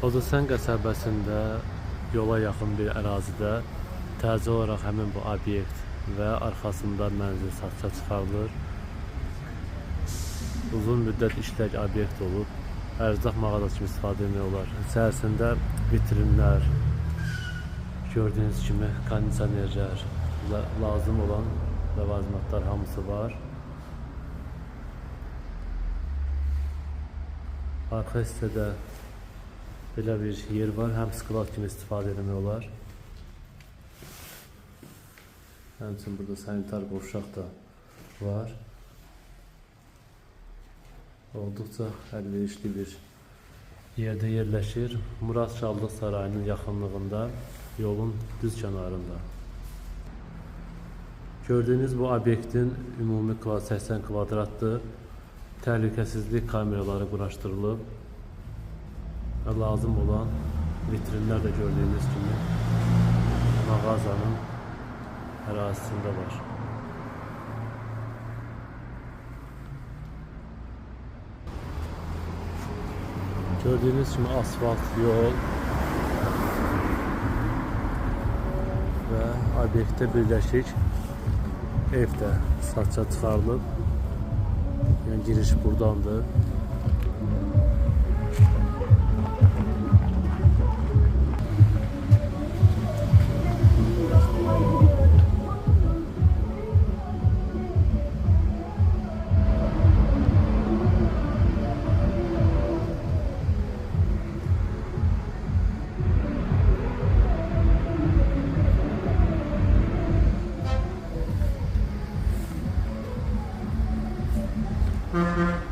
Xocasən qəsəbəsində yola yaxın bir ərazidə təzə olaraq həmin bu obyekt və arxasında mənzil satışa çıxarılır. Uzun müddət işlək obyekt olub, ərzaq mağazası kimi istifadə etmək olar. İçərisində vitrinlər, gördüyünüz kimi kondisionerlər, lazım olan ləvazimatlar hamısı var. Arxa hissədə belə bir yer var, həm sklad kimi istifadə etmək olar. Həmçinin burada sanitar qovşaq da var. Olduqca əlverişli bir yerdə yerləşir. Murad Şahlıq Sarayının yaxınlığında, yolun düz kənarında. Gördüyünüz bu obyektin ümumi 80 kvadratdır. Təhlükəsizlik kameraları quraşdırılıb və lazım olan vitrinlər də gördüyünüz kimi mağazanın ərazisində var. Gördüyünüz kimi asfalt yol və obyektdə birləşik ev də satışa çıxarılıb. Yəni giriş buradandır. Mm-hmm.